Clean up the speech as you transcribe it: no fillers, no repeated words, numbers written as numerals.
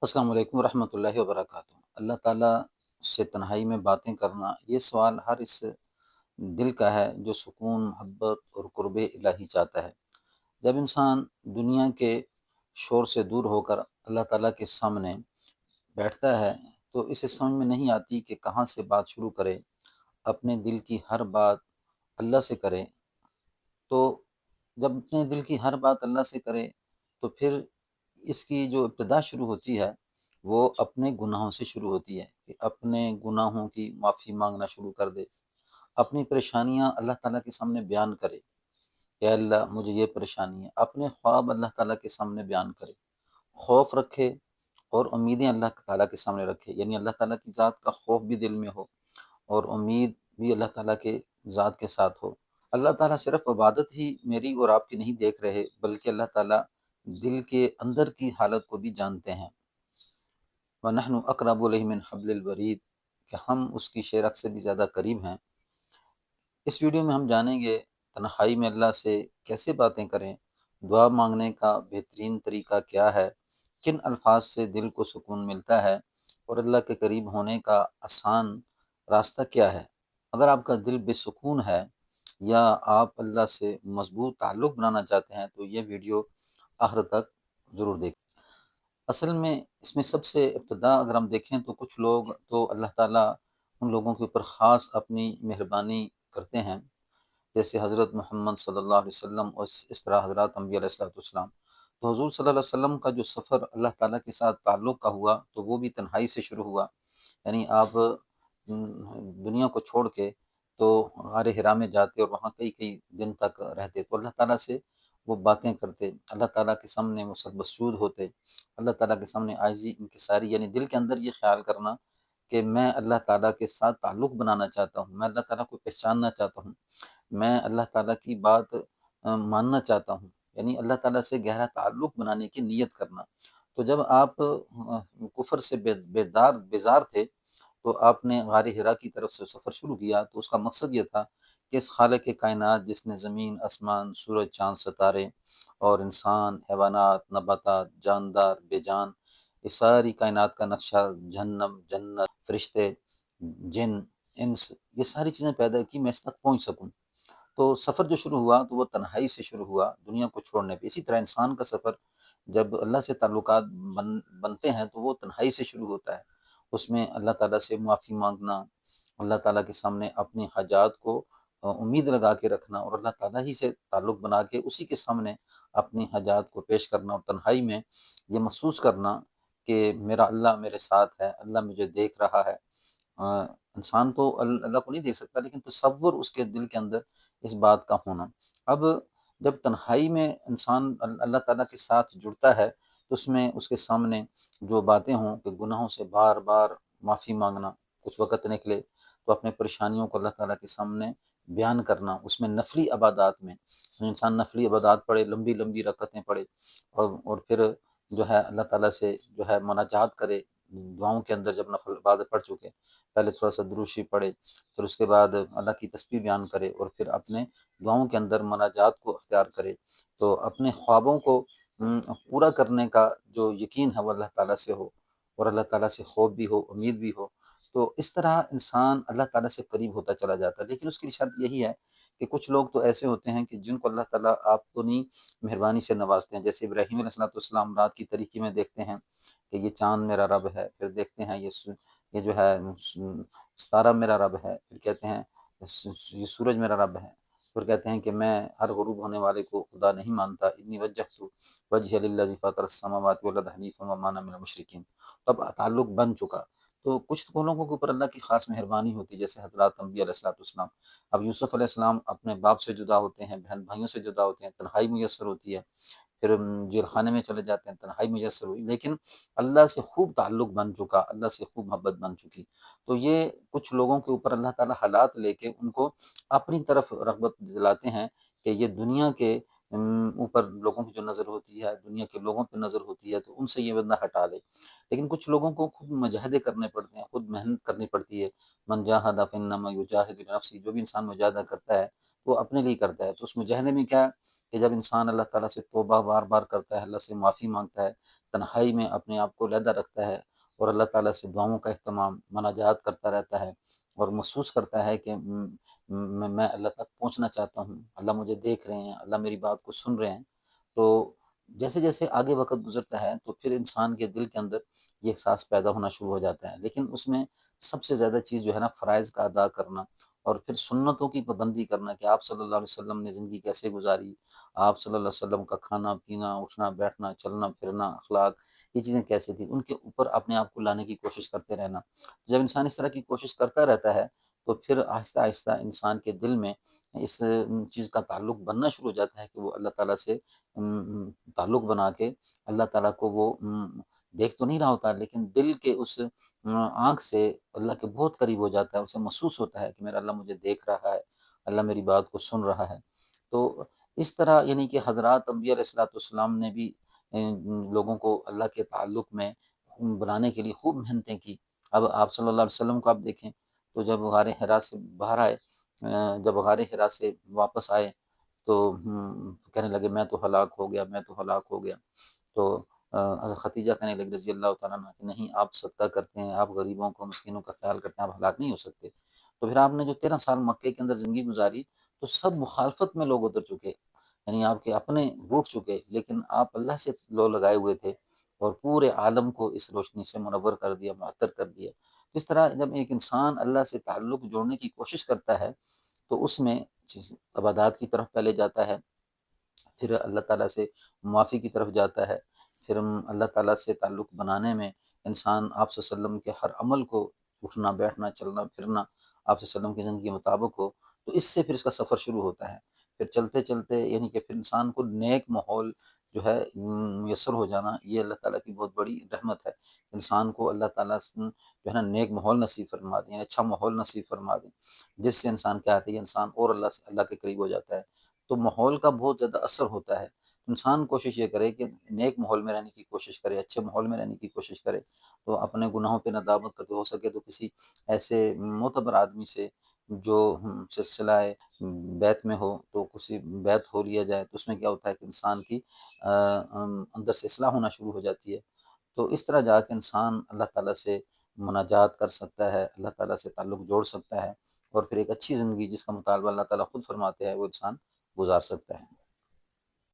السلام علیکم ورحمۃ اللہ وبرکاتہ۔ اللہ تعالیٰ سے تنہائی میں باتیں کرنا، یہ سوال ہر اس دل کا ہے جو سکون، محبت اور قرب الہی چاہتا ہے۔ جب انسان دنیا کے شور سے دور ہو کر اللہ تعالیٰ کے سامنے بیٹھتا ہے تو اسے سمجھ میں نہیں آتی کہ کہاں سے بات شروع کرے۔ اپنے دل کی ہر بات اللہ سے کرے تو جب اپنے دل کی ہر بات اللہ سے کرے تو پھر اس کی جو ابتدا شروع ہوتی ہے وہ اپنے گناہوں سے شروع ہوتی ہے کہ اپنے گناہوں کی معافی مانگنا شروع کر دے، اپنی پریشانیاں اللہ تعالیٰ کے سامنے بیان کرے کہ اے اللہ مجھے یہ پریشانی ہے، اپنے خواب اللہ تعالیٰ کے سامنے بیان کرے، خوف رکھے اور امیدیں اللہ تعالیٰ کے سامنے رکھے، یعنی اللہ تعالیٰ کی ذات کا خوف بھی دل میں ہو اور امید بھی اللہ تعالیٰ کے ذات کے ساتھ ہو۔ اللہ تعالیٰ صرف عبادت ہی میری اور آپ کی نہیں دیکھ رہے بلکہ اللہ تعالیٰ دل کے اندر کی حالت کو بھی جانتے ہیں۔ وَنَحْنُ أَقْرَبُ إِلَيْهِ مِنْ حَبْلِ الْوَرِيدِ کہ ہم اس کی شیرک سے بھی زیادہ قریب ہیں۔ اس ویڈیو میں ہم جانیں گے تنہائی میں اللہ سے کیسے باتیں کریں، دعا مانگنے کا بہترین طریقہ کیا ہے، کن الفاظ سے دل کو سکون ملتا ہے اور اللہ کے قریب ہونے کا آسان راستہ کیا ہے۔ اگر آپ کا دل بے سکون ہے یا آپ اللہ سے مضبوط تعلق بنانا چاہتے ہیں تو یہ ویڈیو آخر تک ضرور دیکھیں۔ اصل میں اس میں سب سے ابتدا اگر ہم دیکھیں تو کچھ لوگ تو اللہ تعالیٰ ان لوگوں کے اوپر خاص اپنی مہربانی کرتے ہیں، جیسے حضرت محمد صلی اللہ علیہ وسلم اور اس طرح حضرات انبیاء علیہ الصلوۃ والسلام۔ تو حضور صلی اللہ علیہ وسلم کا جو سفر اللہ تعالیٰ کے ساتھ تعلق کا ہوا تو وہ بھی تنہائی سے شروع ہوا، یعنی آپ دنیا کو چھوڑ کے تو غار حرا میں جاتے اور وہاں کئی کئی دن تک رہتے تو اللہ تعالیٰ سے وہ باتیں کرتے، اللہ تعالیٰ کے سامنے وہ مسجود ہوتے، اللہ تعالیٰ کے سامنے عاجزی انکساری، یعنی دل کے اندر یہ خیال کرنا کہ میں اللہ تعالیٰ کے ساتھ تعلق بنانا چاہتا ہوں، میں اللہ تعالیٰ کو پہچاننا چاہتا ہوں، میں اللہ تعالیٰ کی بات ماننا چاہتا ہوں، یعنی اللہ تعالیٰ سے گہرا تعلق بنانے کی نیت کرنا۔ تو جب آپ کفر سے بیزار تھے تو آپ نے غار حرا کی طرف سے سفر شروع کیا، تو اس کا مقصد یہ تھا کہ اس خالق کائنات جس نے زمین، آسمان، سورج، چاند، ستارے اور انسان، حیوانات، نباتات، جاندار، بے جان، یہ ساری کائنات کا نقشہ، جہنم، جنت، فرشتے، جن، انس، یہ ساری چیزیں پیدا کی میں اس تک پہنچ سکوں۔ تو سفر جو شروع ہوا تو وہ تنہائی سے شروع ہوا دنیا کو چھوڑنے پہ۔ اسی طرح انسان کا سفر جب اللہ سے تعلقات بنتے ہیں تو وہ تنہائی سے شروع ہوتا ہے، اس میں اللہ تعالیٰ سے معافی مانگنا، اللہ تعالیٰ کے سامنے اپنی حاجات کو امید لگا کے رکھنا اور اللہ تعالیٰ ہی سے تعلق بنا کے اسی کے سامنے اپنی حاجات کو پیش کرنا، اور تنہائی میں یہ محسوس کرنا کہ میرا اللہ میرے ساتھ ہے، اللہ مجھے دیکھ رہا ہے۔ انسان تو اللہ کو نہیں دیکھ سکتا لیکن تصور اس کے دل کے اندر اس بات کا ہونا۔ اب جب تنہائی میں انسان اللہ تعالیٰ کے ساتھ جڑتا ہے تو اس میں اس کے سامنے جو باتیں ہوں کہ گناہوں سے بار بار معافی مانگنا، کچھ وقت نکلے تو اپنے پریشانیوں کو اللہ تعالیٰ کے سامنے بیان کرنا، اس میں نفلی عبادات میں انسان نفلی عبادات پڑھے، لمبی لمبی رکعتیں پڑھے اور پھر جو ہے اللہ تعالیٰ سے جو ہے مناجات کرے، دعاؤں کے اندر جب نفل عبادت پڑھ چکے پہلے تھوڑا سا درود شریف پڑھے، پھر اس کے بعد اللہ کی تسبیح بیان کرے اور پھر اپنے دعاؤں کے اندر مناجات کو اختیار کرے، تو اپنے خوابوں کو پورا کرنے کا جو یقین ہے وہ اللہ تعالیٰ سے ہو اور اللہ تعالیٰ سے خوف بھی ہو، امید بھی ہو، تو اس طرح انسان اللہ تعالیٰ سے قریب ہوتا چلا جاتا ہے۔ لیکن اس کی شرط یہی ہے کہ کچھ لوگ تو ایسے ہوتے ہیں کہ جن کو اللہ تعالیٰ آپ کو نہیں مہربانی سے نوازتے ہیں، جیسے ابراہیم علیہ السلام رات کی تاریکی میں دیکھتے ہیں کہ یہ چاند میرا رب ہے، پھر دیکھتے ہیں یہ جو ہے ستارہ میرا رب ہے، پھر کہتے ہیں یہ سورج میرا رب ہے، پھر کہتے ہیں کہ میں ہر غروب ہونے والے کو خدا نہیں مانتا، انی وجہت وجہ للذی فطر السماوات والارض حنیفا وما انا من المشرکین۔ اب تعلق بن چکا تو کچھ لوگوں کے اوپر اللہ کی خاص مہربانی ہوتی ہے، جیسے حضرات انبیاء علیہ السلام۔ اب یوسف علیہ السلام اپنے باپ سے جدا ہوتے ہیں، بہن بھائیوں سے جدا ہوتے ہیں، تنہائی میسر ہوتی ہے، پھر جیل خانے میں چلے جاتے ہیں، تنہائی میسر ہوئی، لیکن اللہ سے خوب تعلق بن چکا، اللہ سے خوب محبت بن چکی۔ تو یہ کچھ لوگوں کے اوپر اللہ تعالیٰ حالات لے کے ان کو اپنی طرف رغبت دلاتے ہیں کہ یہ دنیا کے اوپر لوگوں کی جو نظر ہوتی ہے، دنیا کے لوگوں پہ نظر ہوتی ہے تو ان سے یہ بندہ ہٹا لے۔ لیکن کچھ لوگوں کو خود مجاہدے کرنے پڑتے ہیں، خود محنت کرنی پڑتی ہے۔ من جاہد فانما یجاہد لنفسہ، جو بھی انسان مجاہدہ کرتا ہے وہ اپنے لیے کرتا ہے۔ تو اس مجاہدے میں کیا ہے کہ جب انسان اللہ تعالیٰ سے توبہ بار بار کرتا ہے، اللہ سے معافی مانگتا ہے، تنہائی میں اپنے آپ کو علیحدہ رکھتا ہے اور اللہ تعالیٰ سے دعاؤں کا اہتمام مناجات کرتا رہتا ہے اور محسوس کرتا ہے کہ میں اللہ تک پہنچنا چاہتا ہوں، اللہ مجھے دیکھ رہے ہیں، اللہ میری بات کو سن رہے ہیں، تو جیسے جیسے آگے وقت گزرتا ہے تو پھر انسان کے دل کے اندر یہ احساس پیدا ہونا شروع ہو جاتا ہے، لیکن اس میں سب سے زیادہ چیز جو ہے نا فرائض کا ادا کرنا اور پھر سنتوں کی پابندی کرنا کہ آپ صلی اللہ علیہ وسلم نے زندگی کیسے گزاری، آپ صلی اللہ علیہ وسلم کا کھانا پینا، اٹھنا بیٹھنا، چلنا پھرنا، اخلاق، یہ چیزیں کیسے تھیں، ان کے اوپر اپنے آپ کو لانے کی کوشش کرتے رہنا۔ جب انسان اس طرح کی کوشش کرتا رہتا ہے تو پھر آہستہ آہستہ انسان کے دل میں اس چیز کا تعلق بننا شروع ہو جاتا ہے کہ وہ اللہ تعالیٰ سے تعلق بنا کے اللہ تعالیٰ کو وہ دیکھ تو نہیں رہا ہوتا، لیکن دل کے اس آنکھ سے اللہ کے بہت قریب ہو جاتا ہے، اسے محسوس ہوتا ہے کہ میرا اللہ مجھے دیکھ رہا ہے، اللہ میری بات کو سن رہا ہے۔ تو اس طرح یعنی کہ حضرات انبیاء علیہ الصلوۃ والسلام نے بھی لوگوں کو اللہ کے تعلق میں بنانے کے لیے خوب محنتیں کی۔ اب آپ صلی اللہ علیہ وسلم کو آپ دیکھیں تو جب غار حرا سے باہر آئے، جب غار حرا سے واپس آئے تو کہنے لگے میں تو ہلاک ہو گیا، میں تو ہلاک ہو گیا۔ تو حضرت خدیجہ کہنے لگی رضی اللہ تعالیٰ عنہ کہ نہیں، آپ صدقہ کرتے ہیں، آپ غریبوں کو مسکینوں کا خیال کرتے ہیں، آپ ہلاک نہیں ہو سکتے۔ تو پھر آپ نے جو 13 سال مکے کے اندر زندگی گزاری تو سب مخالفت میں لوگ اتر چکے، یعنی آپ کے اپنے روٹھ چکے، لیکن آپ اللہ سے لو لگائے ہوئے تھے اور پورے عالم کو اس روشنی سے منور کر دیا، معطر کر دیا۔ اس طرح جب ایک انسان اللہ سے تعلق جوڑنے کی کوشش کرتا ہے تو اس میں عبادات کی طرف پہلے جاتا ہے، پھر اللہ تعالیٰ سے معافی کی طرف جاتا ہے، پھر اللہ تعالیٰ سے تعلق بنانے میں انسان آپ صلی اللہ علیہ وسلم کے ہر عمل کو، اٹھنا بیٹھنا چلنا پھرنا آپ صلی اللہ علیہ وسلم کی زندگی کے مطابق ہو، تو اس سے پھر اس کا سفر شروع ہوتا ہے۔ پھر چلتے چلتے یعنی کہ پھر انسان کو نیک ماحول جو ہے میسر ہو جانا، یہ اللہ تعالیٰ کی بہت بڑی رحمت ہے۔ انسان کو اللہ تعالیٰ جو ہے نا نیک ماحول نصیب فرما دیں، یعنی اچھا ماحول نصیب فرما دیں، جس سے انسان کیا ہے انسان اور اللہ سے اللہ کے قریب ہو جاتا ہے۔ تو ماحول کا بہت زیادہ اثر ہوتا ہے۔ انسان کوشش یہ کرے کہ نیک ماحول میں رہنے کی کوشش کرے، اچھے ماحول میں رہنے کی کوشش کرے، تو اپنے گناہوں پہ ندامت کرتے، ہو سکے تو کسی ایسے معتبر آدمی سے جو سلسلہ بیت میں ہو تو کسی بیت ہو لیا جائے، تو اس میں کیا ہوتا ہے کہ انسان کی اندر سے اصلاح ہونا شروع ہو جاتی ہے۔ تو اس طرح جا کے انسان اللہ تعالیٰ سے مناجات کر سکتا ہے، اللہ تعالیٰ سے تعلق جوڑ سکتا ہے اور پھر ایک اچھی زندگی جس کا مطالبہ اللہ تعالیٰ خود فرماتے ہیں وہ انسان گزار سکتا ہے۔